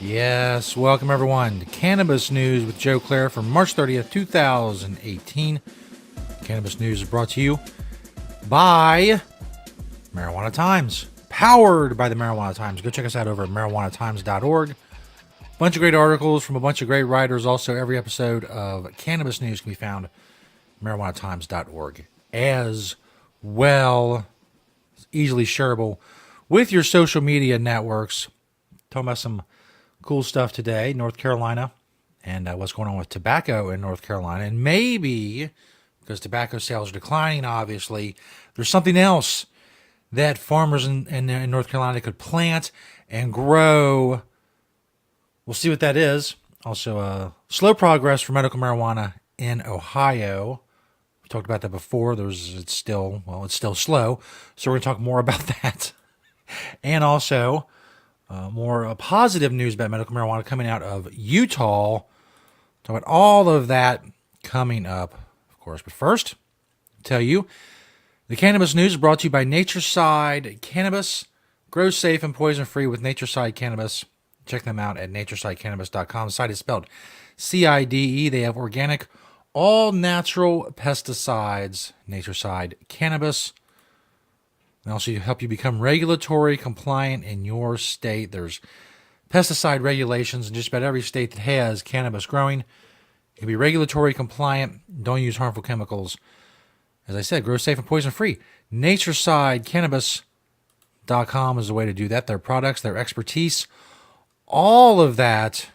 Yes, welcome everyone to Cannabis News with Joe Klare for March 30th, 2018. Cannabis News is brought to you by Marijuana Times, powered by the Marijuana Times. Go check us out over at marijuanatimes.org. Bunch of great articles from a bunch of great writers. Also, every episode of Cannabis News can be found at marijuanatimes.org as well. It's easily shareable with your social media networks. Talking about some cool stuff today, North Carolina, and what's going on with tobacco in North Carolina. And maybe, because tobacco sales are declining, obviously, there's something else that farmers in North Carolina could plant and grow. We'll see what that is. Also, slow progress for medical marijuana in Ohio. We talked about that before. It's still slow. So we're going to talk more about that. And also, more positive news about medical marijuana coming out of Utah. Talk about all of that coming up, of course. But first, I'll tell you, the Cannabis News is brought to you by Natureside Cannabis. Grow safe and poison-free with Natureside Cannabis. Check them out at naturesidecannabis.com. The site is spelled CIDE. They have organic, all-natural pesticides. Natureside Cannabis. They also help you become regulatory compliant in your state. There's pesticide regulations in just about every state that has cannabis growing. You can be regulatory compliant. Don't use harmful chemicals. As I said, grow safe and poison-free. Naturesidecannabis.com is the way to do that. Their products, their expertise, all of that.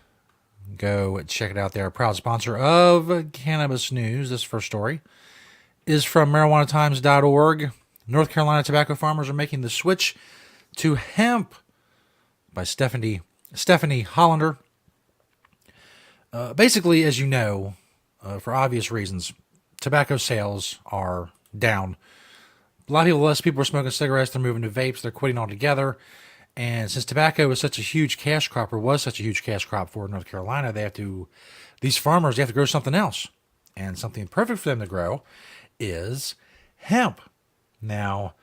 Go check it out. They're a proud sponsor of Cannabis News. This first story is from marijuanatimes.org. North Carolina tobacco farmers are making the switch to hemp by Stephanie Hollander. Basically, as you know, for obvious reasons, tobacco sales are down. Less people are smoking cigarettes. They're moving to vapes. They're quitting altogether. And since tobacco is such a huge cash crop, or was such a huge cash crop for North Carolina, these farmers have to grow something else. And something perfect for them to grow is hemp. Now,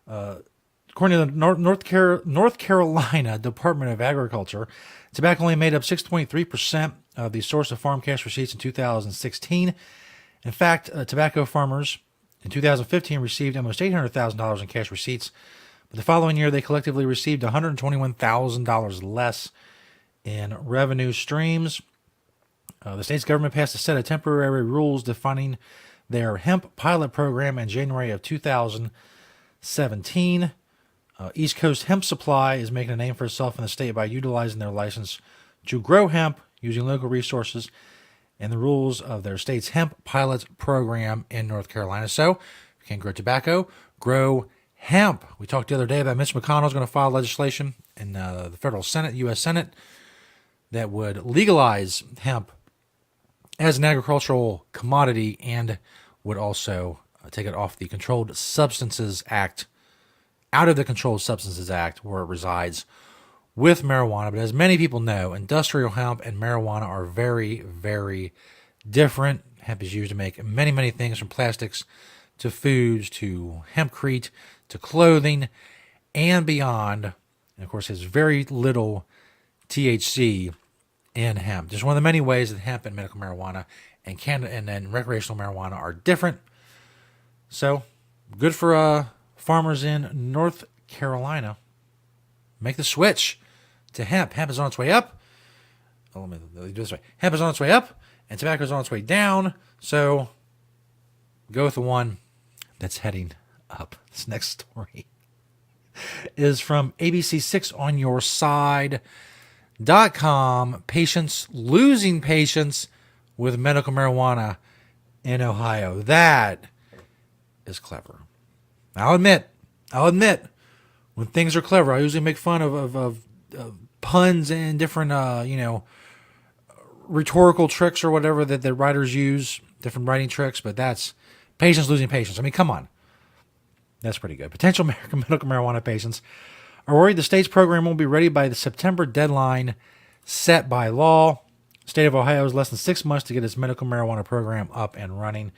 according to the North Carolina Department of Agriculture, tobacco only made up 6.3% of the source of farm cash receipts in 2016. In fact, tobacco farmers in 2015 received almost $800,000 in cash receipts, but the following year they collectively received $121,000 less in revenue streams. The state's government passed a set of temporary rules defining their hemp pilot program in January of 2017. East Coast Hemp Supply is making a name for itself in the state by utilizing their license to grow hemp using local resources and the rules of their state's hemp pilot program in North Carolina. So, if you can't grow tobacco, grow hemp. We talked the other day about Mitch McConnell is going to file legislation in the federal Senate, U.S. Senate, that would legalize hemp as an agricultural commodity and would also take it off the Controlled Substances Act, out of the Controlled Substances Act where it resides with marijuana. But as many people know, industrial hemp and marijuana are very, very different. Hemp is used to make many, many things, from plastics to foods to hempcrete to clothing and beyond. And of course, there's very little THC in hemp. Just one of the many ways that hemp and medical marijuana and recreational marijuana are different. So, good for farmers in North Carolina. Make the switch to hemp. Hemp is on its way up. Let me do this way. Hemp is on its way up, and tobacco is on its way down. So, go with the one that's heading up. This next story is from ABC6OnYourSide.com. Patients losing patients with medical marijuana in Ohio. That is clever. I'll admit, when things are clever, I usually make fun of puns and different, rhetorical tricks or whatever that the writers use, different writing tricks, but that's patients losing patients. I mean, come on. That's pretty good. Potential medical marijuana patients are worried the state's program won't be ready by the September deadline set by law. The state of Ohio has less than 6 months to get its medical marijuana program up and running.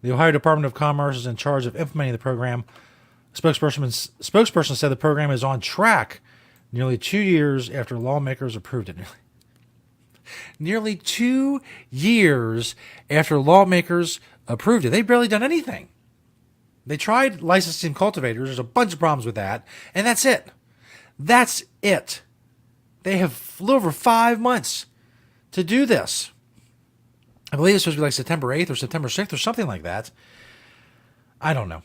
The Ohio Department of Commerce is in charge of implementing the program. A spokesperson said the program is on track Nearly 2 years after lawmakers approved it. Nearly 2 years after lawmakers approved it. They've barely done anything. They tried licensing cultivators. There's a bunch of problems with that. And that's it. That's it. They have a little over 5 months to do this. I believe it's supposed to be like September 8th or September 6th or something like that. I don't know.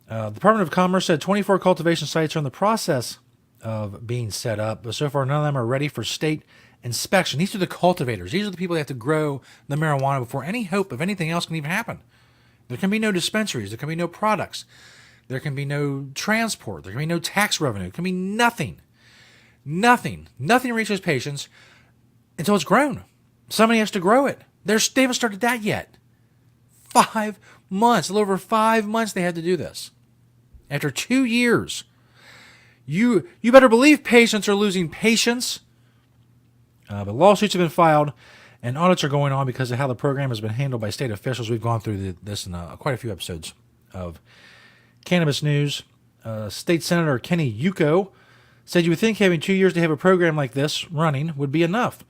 The Department of Commerce said 24 cultivation sites are in the process of being set up, but so far none of them are ready for state inspection. These are the cultivators. These are the people that have to grow the marijuana before any hope of anything else can even happen. There can be no dispensaries. There can be no products. There can be no transport. There can be no tax revenue. There can be nothing. Nothing. Nothing reaches patients until it's grown. Somebody has to grow it. They haven't started that yet. 5 months. A little over 5 months they had to do this. After 2 years. You better believe patients are losing patience. But lawsuits have been filed and audits are going on because of how the program has been handled by state officials. We've gone through this in quite a few episodes of Cannabis News. State Senator Kenny Yuko said you would think having 2 years to have a program like this running would be enough.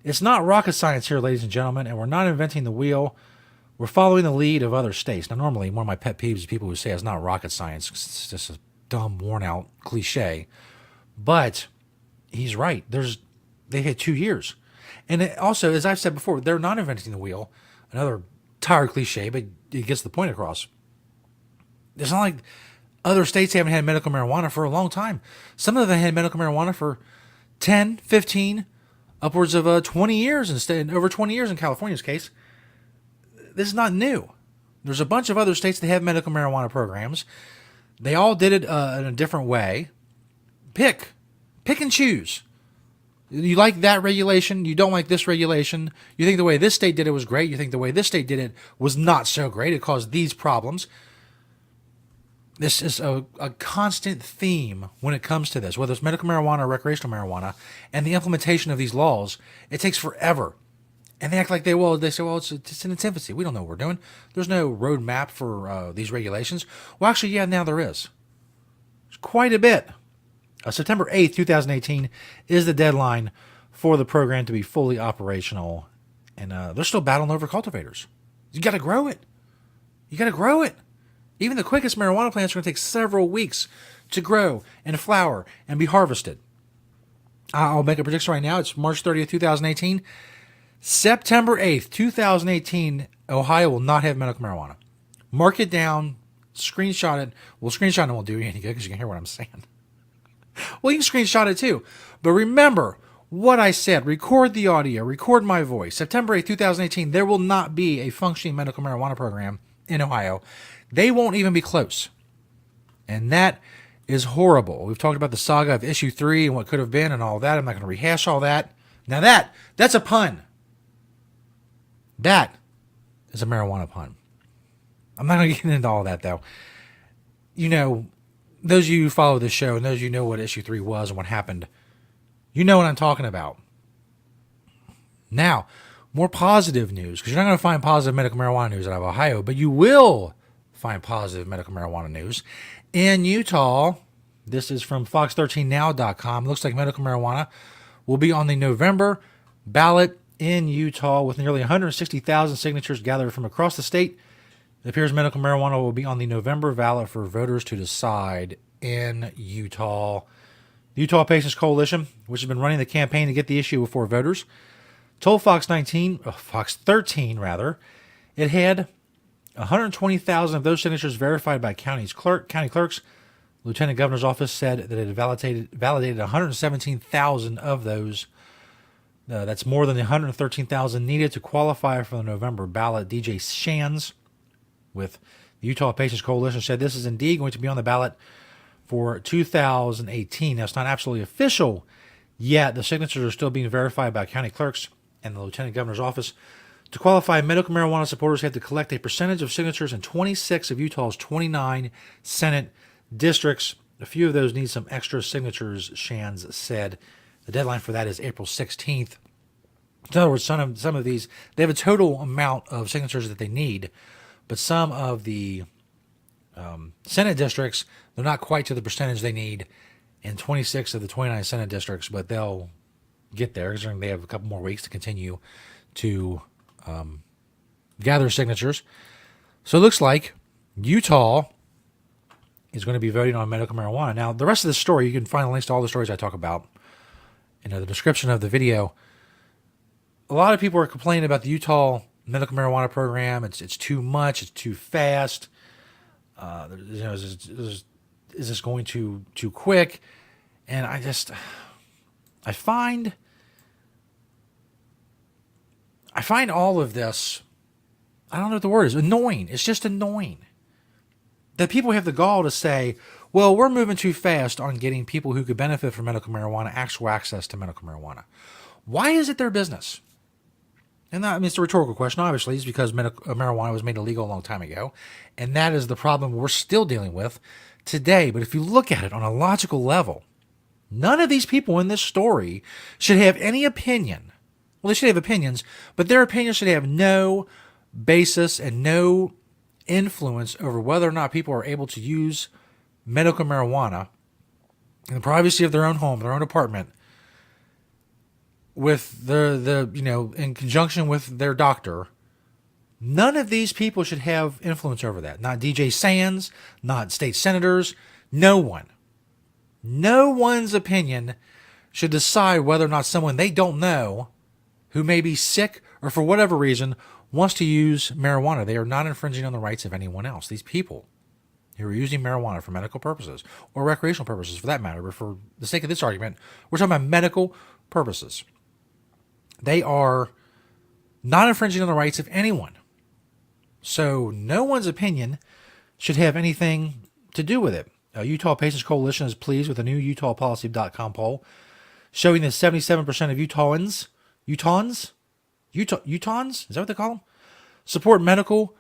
It's not rocket science here, ladies and gentlemen, and we're not inventing the wheel. We're following the lead of other states. Now, normally, one of my pet peeves is people who say it's not rocket science. It's just a dumb, worn-out cliche. But he's right. They had 2 years. And also, as I've said before, they're not inventing the wheel. Another tired cliche, but it gets the point across. It's not like other states haven't had medical marijuana for a long time. Some of them had medical marijuana for 10, 15, upwards of 20 years, instead over 20 years in California's case. This is not new. There's a bunch of other states that have medical marijuana programs. They all did it in a different way. Pick and choose. You like that regulation. You don't like this regulation. You think the way this state did it was great. You think the way this state did it was not so great. It caused these problems. This is a constant theme when it comes to this, whether it's medical marijuana or recreational marijuana, and the implementation of these laws. It takes forever. And they act like they say, well, it's in its infancy. We don't know what we're doing. There's no roadmap for these regulations. Well, actually, yeah, now there is. There's quite a bit. September 8th, 2018 is the deadline for the program to be fully operational. And they're still battling over cultivators. You got to grow it. You got to grow it. Even the quickest marijuana plants are going to take several weeks to grow and flower and be harvested. I'll make a prediction right now. It's March 30th, 2018. September 8th, 2018, Ohio will not have medical marijuana. Mark it down, screenshot it. Well, screenshotting won't do you any good because you can hear what I'm saying. Well, you can screenshot it too. But remember what I said. Record the audio. Record my voice. September 8th, 2018, there will not be a functioning medical marijuana program in Ohio. They won't even be close. And that is horrible. We've talked about the saga of issue 3 and what could have been and all that. I'm not going to rehash all that. Now that's a pun. That is a marijuana pun. I'm not going to get into all that, though. You know, those of you who follow this show and those of you who know what issue 3 was and what happened, you know what I'm talking about. Now, more positive news, because you're not going to find positive medical marijuana news out of Ohio, but you will find positive medical marijuana news in Utah. This is from fox13now.com. Looks like medical marijuana will be on the November ballot in Utah with nearly 160,000 signatures gathered from across the state. It appears medical marijuana will be on the November ballot for voters to decide in Utah. The Utah Patients Coalition, which has been running the campaign to get the issue before voters, told Fox 13 it had 120,000 of those signatures verified by county clerks. Lieutenant Governor's office said that it had validated 117,000 of those. That's more than the 113,000 needed to qualify for the November ballot. DJ Shands with the Utah Patients Coalition said this is indeed going to be on the ballot for 2018. Now, it's not absolutely official yet. The signatures are still being verified by county clerks and the Lieutenant Governor's office. To qualify, medical marijuana supporters have to collect a percentage of signatures in 26 of Utah's 29 Senate districts. A few of those need some extra signatures, Shands said. The deadline for that is April 16th. In other words, some of these, they have a total amount of signatures that they need, but some of the Senate districts, they're not quite to the percentage they need, in 26 of the 29 Senate districts, but they'll get there because they have a couple more weeks to continue to gather signatures. So it looks like Utah is going to be voting on medical marijuana. Now, the rest of the story, you can find links to all the stories I talk about in the description of the video. A lot of people are complaining about the Utah medical marijuana program. It's too much. It's too fast. Is this going too quick? And I find all of this, I don't know what the word is, annoying. It's just annoying that people have the gall to say, well, we're moving too fast on getting people who could benefit from medical marijuana actual access to medical marijuana. Why is it their business? And it's a rhetorical question, obviously. It's because marijuana was made illegal a long time ago. And that is the problem we're still dealing with today. But if you look at it on a logical level, none of these people in this story should have any opinion. Well, they should have opinions, but their opinions should have no basis and no influence over whether or not people are able to use medical marijuana in the privacy of their own home, their own apartment, with in conjunction with their doctor. None of these people should have influence over that. Not DJ Sands, not state senators, no one. No one's opinion should decide whether or not someone they don't know who may be sick or for whatever reason wants to use marijuana. They are not infringing on the rights of anyone else. These people who are using marijuana for medical purposes or recreational purposes for that matter, but for the sake of this argument, we're talking about medical purposes. They are not infringing on the rights of anyone. So no one's opinion should have anything to do with it. Utah Patients Coalition is pleased with a new UtahPolicy.com poll showing that 77% of Utahns, is that what they call them? Support medical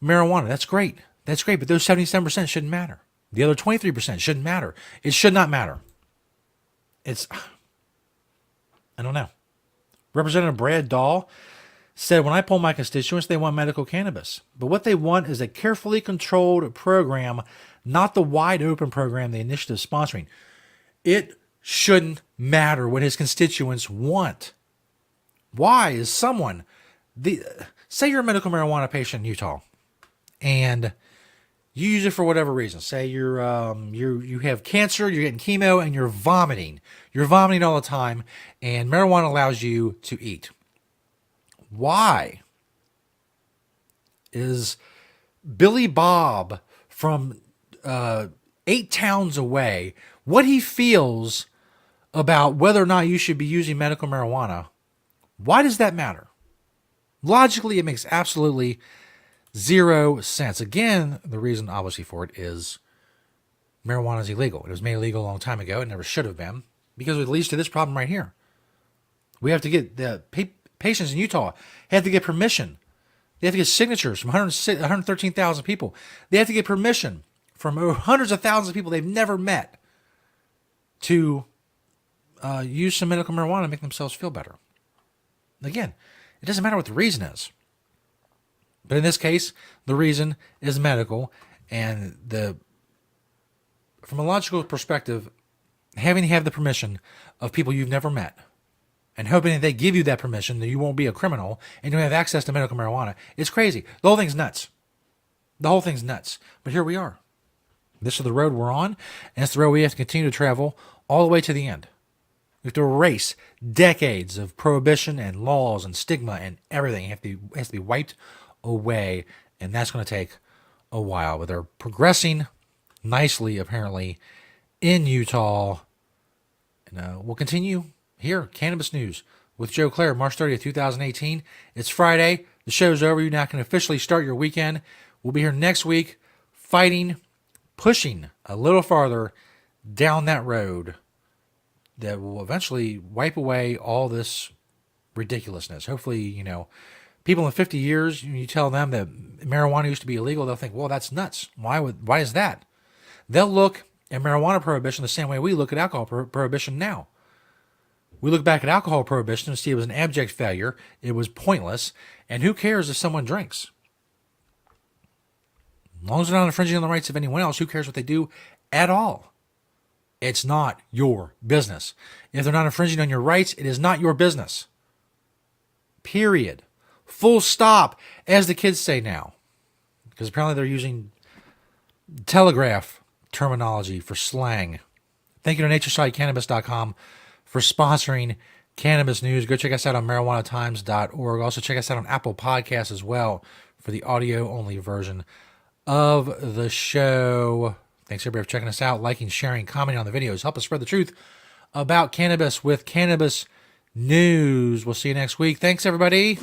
marijuana. That's great. That's great. But those 77% shouldn't matter. The other 23% shouldn't matter. It should not matter. I don't know. Representative Brad Dahl said, when I poll my constituents, they want medical cannabis. But what they want is a carefully controlled program, not the wide open program the initiative is sponsoring. It shouldn't matter what his constituents want. Why is someone, say you're a medical marijuana patient in Utah, and you use it for whatever reason. Say you have cancer, you're getting chemo, and you're vomiting. You're vomiting all the time, and marijuana allows you to eat. Why is Billy Bob from 8 towns away, what he feels about whether or not you should be using medical marijuana, why does that matter? Logically, it makes absolutely zero sense. Again, the reason obviously for it is marijuana is illegal. It was made illegal a long time ago. It never should have been, because it leads to this problem right here. We have to get the patients in Utah have to get permission. They have to get signatures from 113,000 people. They have to get permission from hundreds of thousands of people they've never met to use some medical marijuana to make themselves feel better. Again, it doesn't matter what the reason is. But in this case, the reason is medical, and from a logical perspective, having to have the permission of people you've never met and hoping that they give you that permission, that you won't be a criminal and you have access to medical marijuana, it's crazy. The whole thing's nuts. The whole thing's nuts. But here we are. This is the road we're on, and it's the road we have to continue to travel all the way to the end. We have to erase decades of prohibition and laws and stigma and everything. It has to be wiped away, and that's going to take a while. But they're progressing nicely, apparently, in Utah. And we'll continue here, Cannabis News with Joe Klare, March 30th, 2018. It's Friday. The show's over. You now can officially start your weekend. We'll be here next week fighting, pushing a little farther down that road that will eventually wipe away all this ridiculousness. Hopefully, people in 50 years, you tell them that marijuana used to be illegal, they'll think, well, that's nuts. Why is that? They'll look at marijuana prohibition the same way we look at alcohol prohibition now. We look back at alcohol prohibition and see it was an abject failure. It was pointless. And who cares if someone drinks? As long as they're not infringing on the rights of anyone else, who cares what they do at all? It's not your business. If they're not infringing on your rights, it is not your business. Period. Full stop, as the kids say now. Because apparently they're using telegraph terminology for slang. Thank you to NatureSideCannabis.com for sponsoring Cannabis News. Go check us out on marijuanatimes.org. Also check us out on Apple Podcasts as well for the audio-only version of the show. Thanks everybody for checking us out, liking, sharing, commenting on the videos. Help us spread the truth about cannabis with Cannabis News. We'll see you next week. Thanks, everybody.